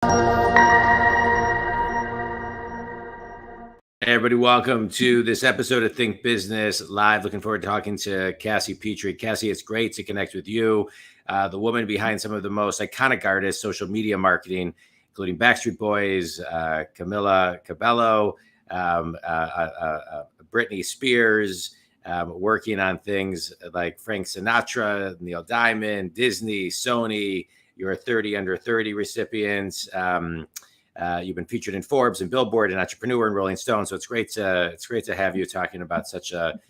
Hey everybody, welcome to this episode of Think Business Live. Looking forward to talking to Cassie Petrey. Cassie, it's great to connect with you, the woman behind some of the most iconic artists, social media marketing, including Backstreet Boys, Camila Cabello, Britney Spears, working on things like Frank Sinatra, Neil Diamond, Disney, Sony. You're a 30 under 30 recipient. You've been featured in Forbes and Billboard and Entrepreneur and Rolling Stone. So it's great to have you talking about such a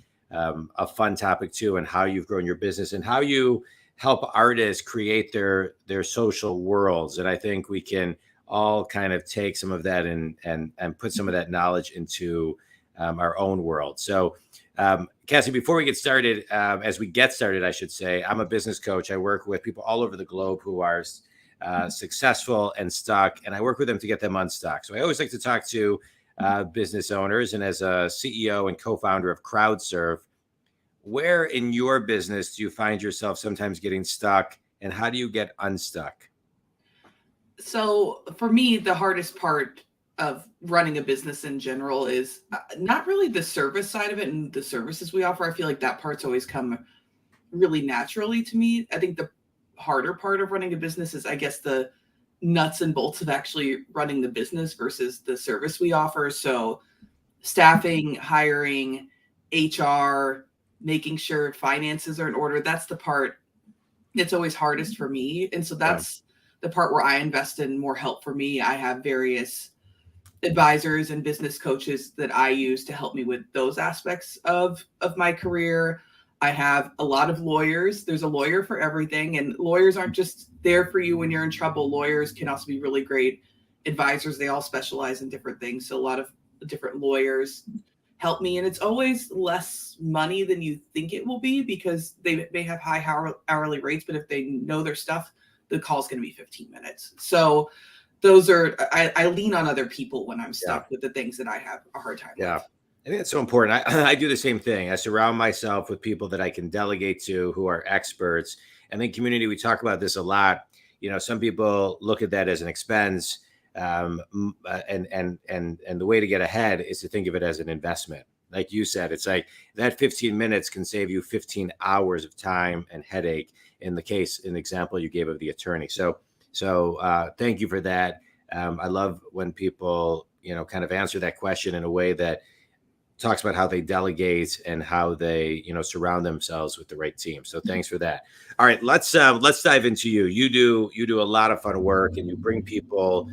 fun topic too, and how you've grown your business and how you help artists create their social worlds. And I think we can all kind of take some of that and put some of that knowledge into our own world. So Cassie, before we get started, as we get started, I should say, I'm a business coach. I work with people all over the globe who are successful and stuck, and I work with them to get them unstuck. So I always like to talk to business owners, and as a CEO and co-founder of CrowdSurf, where in your business do you find yourself sometimes getting stuck, and how do you get unstuck? So for me, the hardest part of running a business in general is not really the service side of it and the services we offer. I feel like that part's always come really naturally to me. I think the harder part of running a business is, I guess, the nuts and bolts of actually running the business versus the service we offer. So staffing, hiring, HR, making sure finances are in order. That's the part that's always hardest for me. And so that's the part where I invest in more help for me. I have various advisors and business coaches that I use to help me with those aspects of my career. I have a lot of lawyers. There's a lawyer for everything, and lawyers aren't just there for you when you're in trouble. Lawyers can also be really great advisors. They all specialize in different things. So a lot of different lawyers help me, and it's always less money than you think it will be because they may have high hourly rates, but if they know their stuff, the call's going to be 15 minutes. So those are, I lean on other people when I'm stuck with the things that I have a hard time with. I think it's so important. I do the same thing. I surround myself with people that I can delegate to who are experts. And in community, we talk about this a lot. You know, some people look at that as an expense, and the way to get ahead is to think of it as an investment. Like you said, it's like that 15 minutes can save you 15 hours of time and headache in the example you gave of the attorney. So thank you for that. I love when people, kind of answer that question in a way that talks about how they delegate and how they, surround themselves with the right team. So thanks for that. All right, let's dive into you. You do a lot of fun work, and you bring people,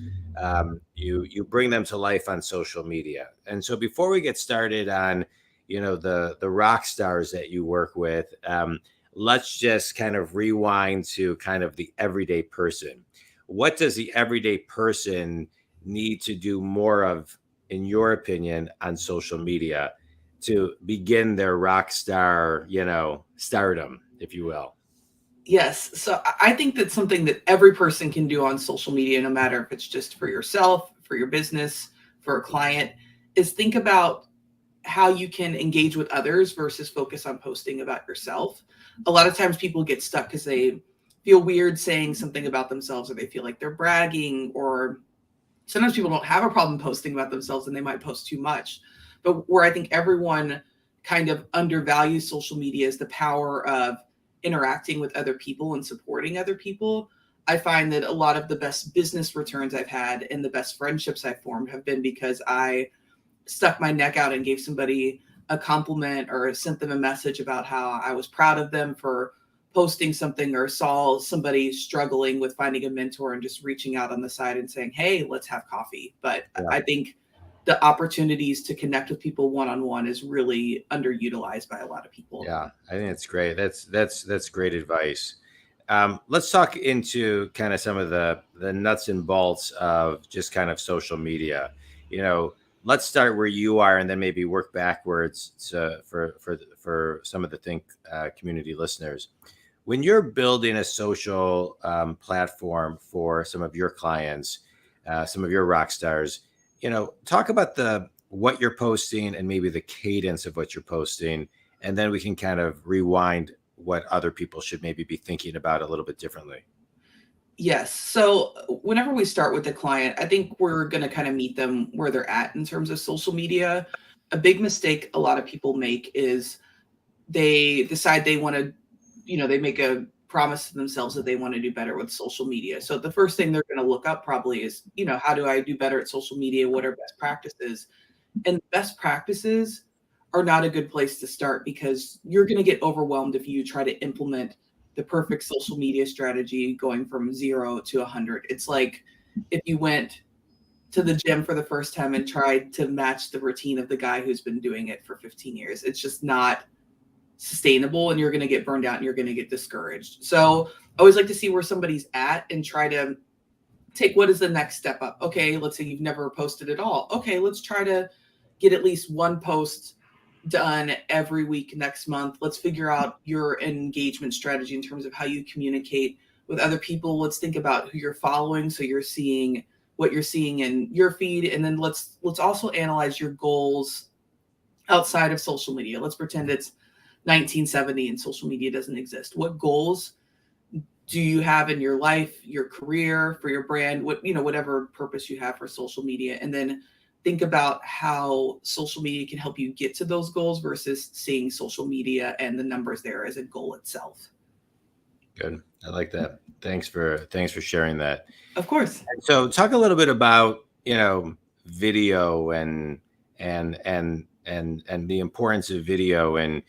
you bring them to life on social media. And so before we get started on, the rock stars that you work with, let's just kind of rewind to kind of the everyday person. What does the everyday person need to do more of, in your opinion, on social media to begin their rock star, stardom, if you will? Yes. So I think that's something that every person can do on social media, no matter if it's just for yourself, for your business, for a client, is think about how you can engage with others versus focus on posting about yourself. A lot of times people get stuck because they feel weird saying something about themselves, or they feel like they're bragging, or sometimes people don't have a problem posting about themselves and they might post too much. But where I think everyone kind of undervalues social media is the power of interacting with other people and supporting other people. I find that a lot of the best business returns I've had and the best friendships I've formed have been because I stuck my neck out and gave somebody a compliment or sent them a message about how I was proud of them for posting something, or saw somebody struggling with finding a mentor and just reaching out on the side and saying, hey, let's have coffee. But I think the opportunities to connect with people one-on-one is really underutilized by a lot of people. Yeah, I think that's great. That's great advice. Let's talk into kind of some of the nuts and bolts of just kind of social media. Let's start where you are, and then maybe work backwards for some of the Think community listeners. When you're building a social platform for some of your clients, some of your rock stars, talk about what you're posting and maybe the cadence of what you're posting, and then we can kind of rewind what other people should maybe be thinking about a little bit differently. Yes. So whenever we start with a client, I think we're going to kind of meet them where they're at in terms of social media. A big mistake a lot of people make is they decide they want to, they make a promise to themselves that they want to do better with social media. So the first thing they're going to look up probably is, how do I do better at social media? What are best practices? And best practices are not a good place to start because you're going to get overwhelmed if you try to implement the perfect social media strategy going from 0 to 100. It's like if you went to the gym for the first time and tried to match the routine of the guy who's been doing it for 15 years. It's just not sustainable, and you're going to get burned out and you're going to get discouraged. So I always like to see where somebody's at and try to take what is the next step up. Okay, let's say you've never posted at all. Okay, let's try to get at least one post done every week next month. Let's figure out your engagement strategy in terms of how you communicate with other people. Let's think about who you're following so you're seeing what you're seeing in your feed, and then let's also analyze your goals outside of social media. Let's pretend it's 1970 and social media doesn't exist. What goals do you have in your life, your career, for your brand, whatever purpose you have for social media? And then think about how social media can help you get to those goals versus seeing social media and the numbers there as a goal itself. Good. I like that. Thanks for sharing that. Of course. So talk a little bit about, video and the importance of video and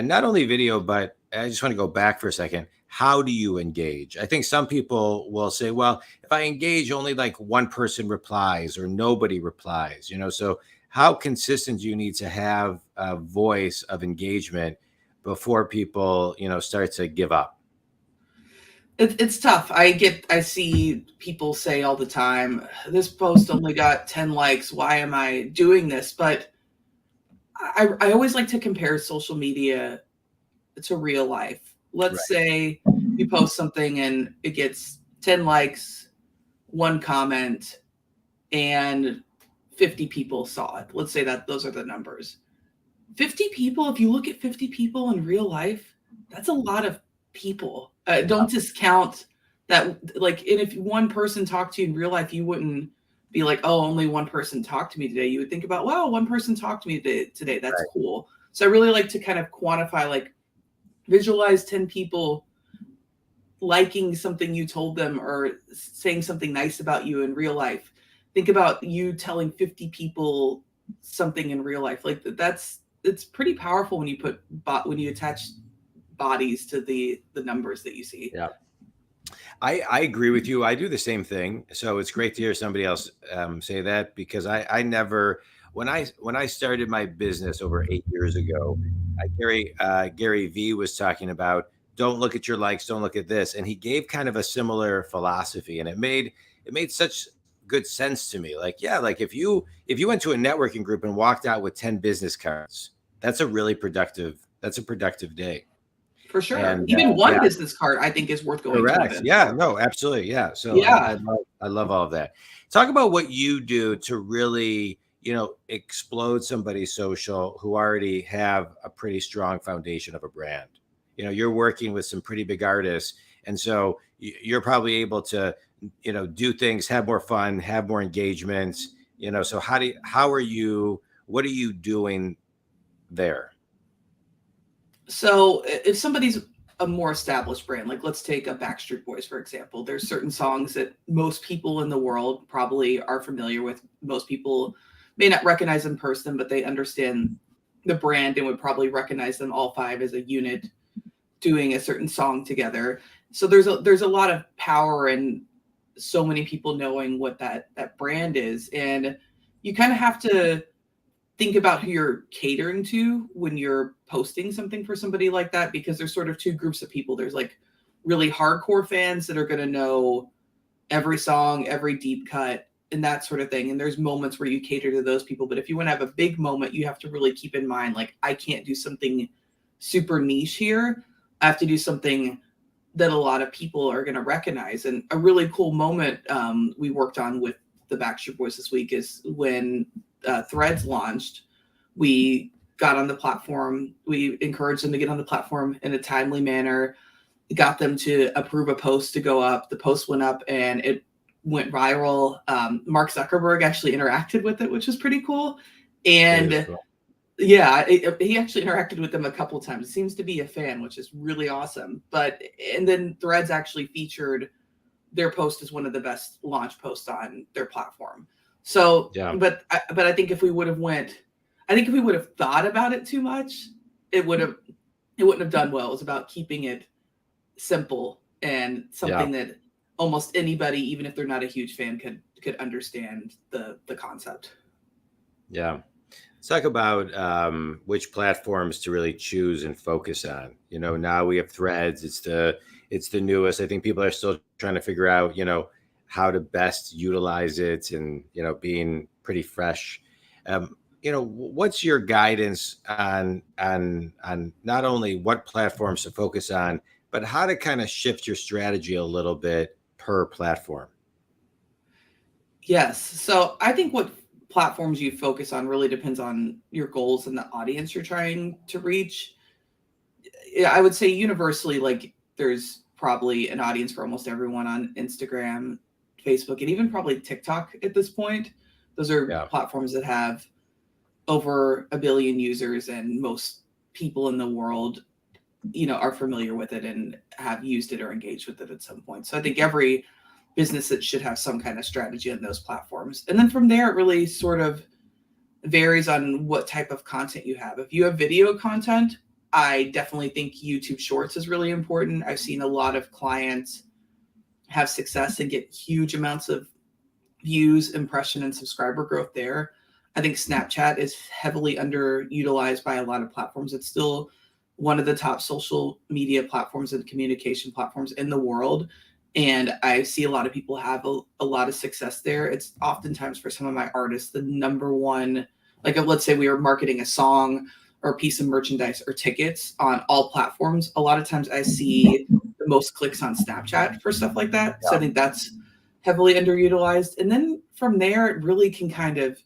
not only video, but I just want to go back for a second. How do you engage? I think some people will say, well, if I engage, only like one person replies or nobody replies, so how consistent do you need to have a voice of engagement before people, start to give up? It's tough. I see people say all the time, this post only got 10 likes. Why am I doing this? But I always like to compare social media to real life. Let's say you post something and it gets 10 likes, one comment, and 50 people saw it. Let's say that those are the numbers. 50 people, if you look at 50 people in real life, that's a lot of people. Don't discount that. Like, and if one person talked to you in real life, you wouldn't be like, oh, only one person talked to me today. You would think about, wow, one person talked to me today. That's cool. So I really like to kind of quantify, like, visualize 10 people liking something you told them or saying something nice about you in real life. Think about you telling 50 people something in real life. Like it's pretty powerful when you attach bodies to the numbers that you see. Yeah. I agree with you. I do the same thing. So it's great to hear somebody else say that, because I never, when I started my business over 8 years ago, Gary V was talking about, don't look at your likes, don't look at this. And he gave kind of a similar philosophy, and it made such good sense to me. Like, yeah, like if you went to a networking group and walked out with 10 business cards, that's a productive day. For sure. And, even one business card, I think, is worth going to. Yeah, no, absolutely. Yeah. So yeah. I love all of that. Talk about what you do to really, explode somebody's social who already have a pretty strong foundation of a brand. You're working with some pretty big artists, and so you're probably able to, do things, have more fun, have more engagements, so what are you doing there? So if somebody's a more established brand, like let's take a Backstreet Boys, for example, there's certain songs that most people in the world probably are familiar with. Most people may not recognize them in person, but they understand the brand and would probably recognize them all five as a unit doing a certain song together. So there's a lot of power in so many people knowing what that brand is. And you kind of have to think about who you're catering to when you're posting something for somebody like that, because there's sort of two groups of people. There's like really hardcore fans that are going to know every song, every deep cut, and that sort of thing. And there's moments where you cater to those people. But if you want to have a big moment, you have to really keep in mind, like, I can't do something super niche here. I have to do something that a lot of people are going to recognize. And a really cool moment we worked on with the Backstreet Boys this week is when Threads launched. We got on the platform. We encouraged them to get on the platform in a timely manner. got them to approve a post to go up. The post went up and it went viral. Mark Zuckerberg actually interacted with it, which was pretty cool. And Cool. yeah, he actually interacted with them a couple of times. It seems to be a fan, which is really awesome. And then Threads actually featured their post as one of the best launch posts on their platform. So, Yeah. but I think if we would have thought about it too much, it wouldn't have done well. It was about keeping it simple and something that almost anybody, even if they're not a huge fan, could understand the concept. Yeah. Let's talk about which platforms to really choose and focus on. Now we have Threads. It's the newest. I think people are still trying to figure out, how to best utilize it, and being pretty fresh. What's your guidance on not only what platforms to focus on, but how to kind of shift your strategy a little bit per platform? Yes. So I think what platforms you focus on really depends on your goals and the audience you're trying to reach. Yeah, I would say universally, like there's probably an audience for almost everyone on Instagram, Facebook, and even probably TikTok at this point. Those are platforms that have over 1 billion users, and most people in the world, are familiar with it and have used it or engaged with it at some point. So I think every business that should have some kind of strategy on those platforms. And then from there, it really sort of varies on what type of content you have. If you have video content, I definitely think YouTube Shorts is really important. I've seen a lot of clients have success and get huge amounts of views, impression, and subscriber growth there. I think Snapchat is heavily underutilized by a lot of platforms. It's still one of the top social media platforms and communication platforms in the world. And I see a lot of people have a lot of success there. It's oftentimes, for some of my artists, the number one, like let's say we were marketing a song or a piece of merchandise or tickets on all platforms. A lot of times I see the most clicks on Snapchat for stuff like that. Yeah. So I think that's heavily underutilized. And then from there, it really can kind of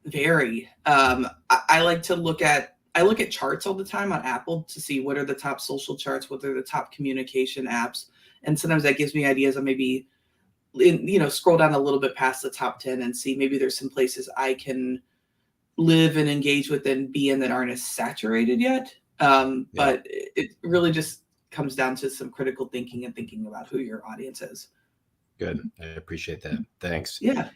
vary. I like to look at charts all the time on Apple to see what are the top social charts, what are the top communication apps. And sometimes that gives me ideas on maybe, scroll down a little bit past the top 10 and see maybe there's some places I can live and engage with and be in that aren't as saturated yet. But it really just comes down to some critical thinking and thinking about who your audience is. Good. I appreciate that. Thanks. Yeah.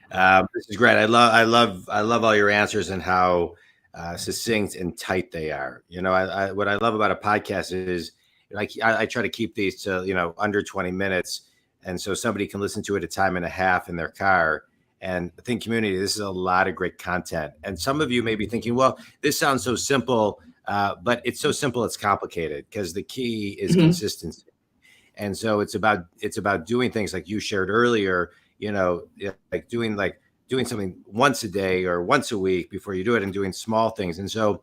This is great. I love all your answers and how succinct and tight they are. What I love about a podcast is I try to keep these to, under 20 minutes. And so somebody can listen to it a time and a half in their car. And I think community, this is a lot of great content. And some of you may be thinking, well, this sounds so simple, but it's so simple, it's complicated, because the key is consistency. And so it's about doing things like you shared earlier, like doing something once a day or once a week before you do it, and doing small things. And so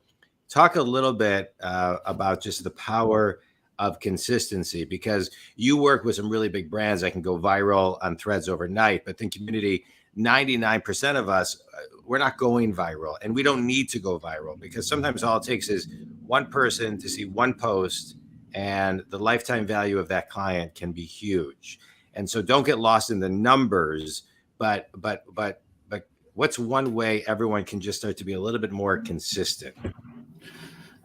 talk a little bit about just the power of consistency, because you work with some really big brands that can go viral on Threads overnight. But in community, 99% of us, we're not going viral, and we don't need to go viral, because sometimes all it takes is one person to see one post, and the lifetime value of that client can be huge. And so don't get lost in the numbers, but what's one way everyone can just start to be a little bit more consistent?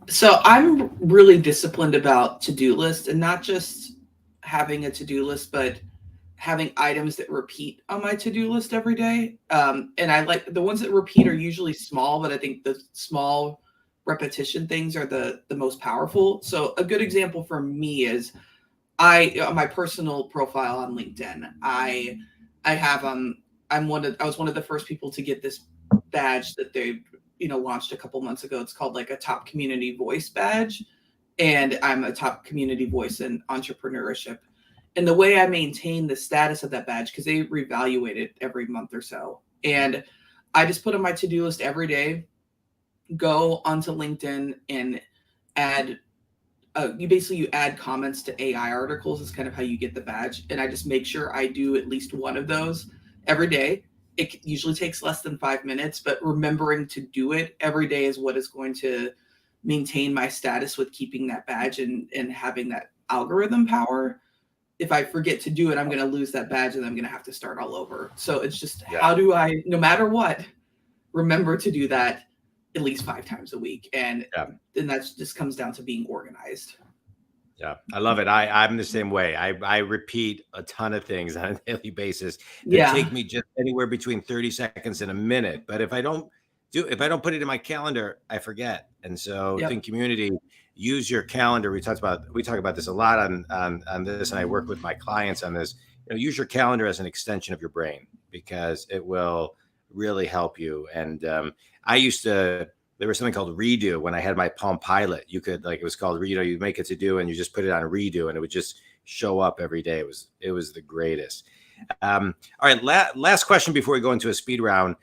So I'm really disciplined about to-do lists, and not just having a to-do list, but having items that repeat on my to-do list every day. And I like the ones that repeat are usually small, but I think the small repetition things are the most powerful. So a good example for me is on my personal profile on LinkedIn, I was one of the first people to get this badge that they launched a couple months ago. It's called like a top community voice badge, and I'm a top community voice in entrepreneurship. And the way I maintain the status of that badge, because they reevaluate it every month or so, and I just put on my to-do list every day, go onto LinkedIn and add you add comments to AI articles is kind of how you get the badge. And I just make sure I do at least one of those every day. It usually takes less than 5 minutes, but remembering to do it every day is what is going to maintain my status with keeping that badge and having that algorithm power. If I forget to do it, I'm going to lose that badge and I'm going to have to start all over. So it's just, how do I, no matter what, remember to do that at least 5 times a week? And then that just comes down to being organized. Yeah, I love it. I'm the same way. I repeat a ton of things on a daily basis that take me just anywhere between 30 seconds and a minute. But if I don't put it in my calendar, I forget. And so think community, use your calendar. We talk about this a lot on this, and I work with my clients on this. Use your calendar as an extension of your brain, because it will really help you. And there was something called Redo when I had my Palm Pilot. You could, it was called, you make it to do, and you just put it on Redo, and it would just show up every day. It was the greatest. All right. Last question before we go into a speed round.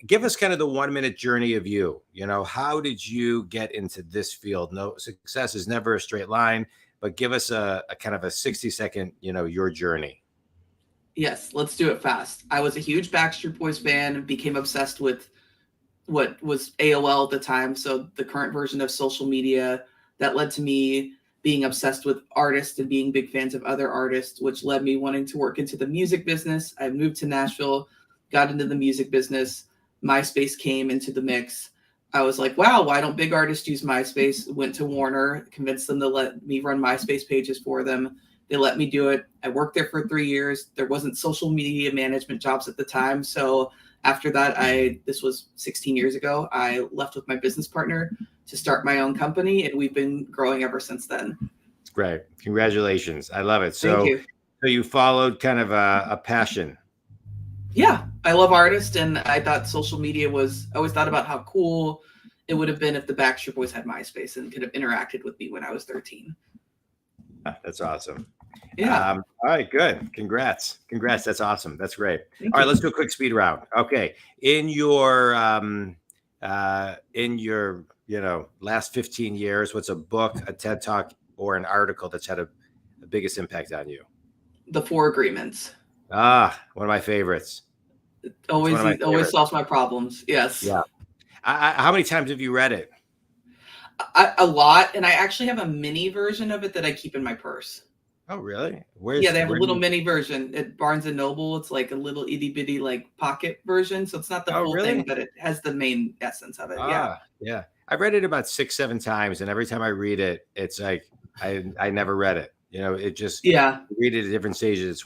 Give us kind of the 1-minute journey of you. How did you get into this field? No, success is never a straight line, but give us a kind of a 60-second, your journey. Yes. Let's do it fast. I was a huge Backstreet Boys fan and became obsessed with what was AOL at the time. So the current version of social media that led to me being obsessed with artists and being big fans of other artists, which led me wanting to work into the music business. I moved to Nashville, got into the music business. MySpace came into the mix. I was like, wow, why don't big artists use MySpace? Went to Warner, convinced them to let me run MySpace pages for them. They let me do it. I worked there for 3 years. There wasn't social media management jobs at the time. So after that, this was 16 years ago, I left with my business partner to start my own company, and we've been growing ever since then. Great. Congratulations. I love it. Thank you. So you followed kind of a passion. Yeah, I love artists, and I thought social media I always thought about how cool it would have been if the Backstreet Boys had MySpace and could have interacted with me when I was 13. That's awesome. Yeah. All right, good. Congrats. That's awesome. That's great. All right, let's do a quick speed round. Okay. In your last 15 years, what's a book, a TED Talk, or an article that's had the biggest impact on you? The 4 Agreements. One of my favorites. It always solves my problems. Yes. Yeah. How many times have you read it? A lot, and I actually have a mini version of it that I keep in my purse. Oh, really? They have a little mini version at Barnes & Noble. It's like a little itty bitty pocket version. So it's not the full thing, but it has the main essence of it. Yeah. I've read it about 6-7 times, and every time I read it, it's like I never read it. It just read it at different stages. It's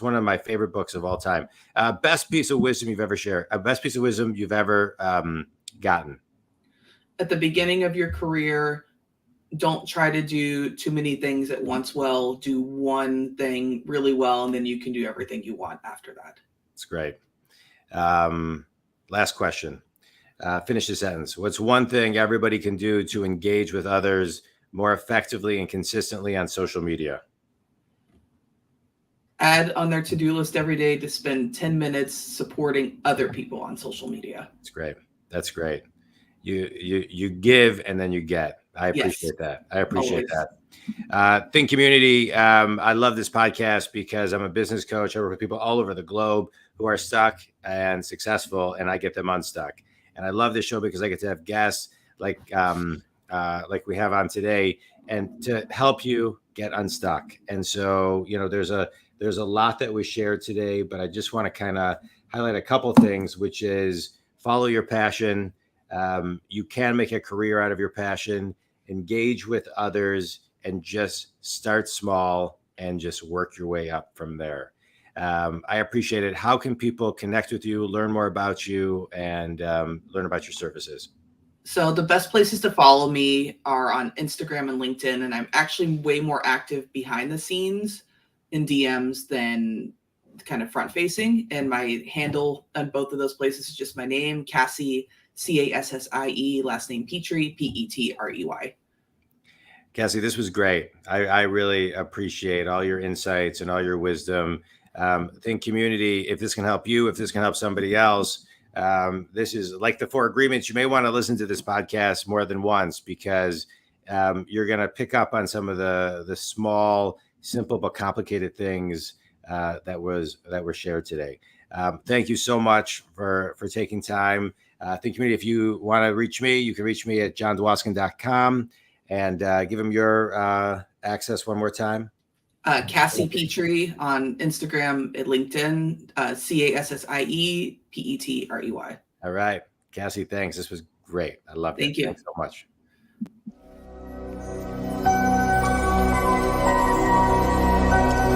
one of my favorite books of all time. Best piece of wisdom you've ever shared. Best piece of wisdom you've ever gotten. At the beginning of your career, don't try to do too many things at once well. Do one thing really well, and then you can do everything you want after that. That's great. Last question. Finish the sentence. What's one thing everybody can do to engage with others more effectively and consistently on social media? Add on their to-do list every day to spend 10 minutes supporting other people on social media. That's great. You give and then you get. I appreciate that. I appreciate that. Think community. I love this podcast because I'm a business coach. I work with people all over the globe who are stuck and successful, and I get them unstuck. And I love this show because I get to have guests like we have on today, and to help you get unstuck. And so, there's a lot that we shared today, but I just want to kind of highlight a couple things, which is follow your passion. You can make a career out of your passion. Engage with others and just start small and just work your way up from there. I appreciate it. How can people connect with you, learn more about you, and learn about your services? So the best places to follow me are on Instagram and LinkedIn, and I'm actually way more active behind the scenes in DMs than kind of front facing. And my handle on both of those places is just my name, Cassie, Cassie, last name Petrey, Petrey. Cassie, this was great. I really appreciate all your insights and all your wisdom. Think community, if this can help you, if this can help somebody else, this is like the 4 Agreements. You may want to listen to this podcast more than once, because you're going to pick up on some of the small, simple, but complicated things that were shared today. Thank you so much for taking time. Think community, if you want to reach me, you can reach me at jondwoskin.com and give them your access one more time? Cassie Petrey on Instagram and LinkedIn, CassiePetrey. All right. Cassie, thanks. This was great. I loved it. Thank you. Thanks so much.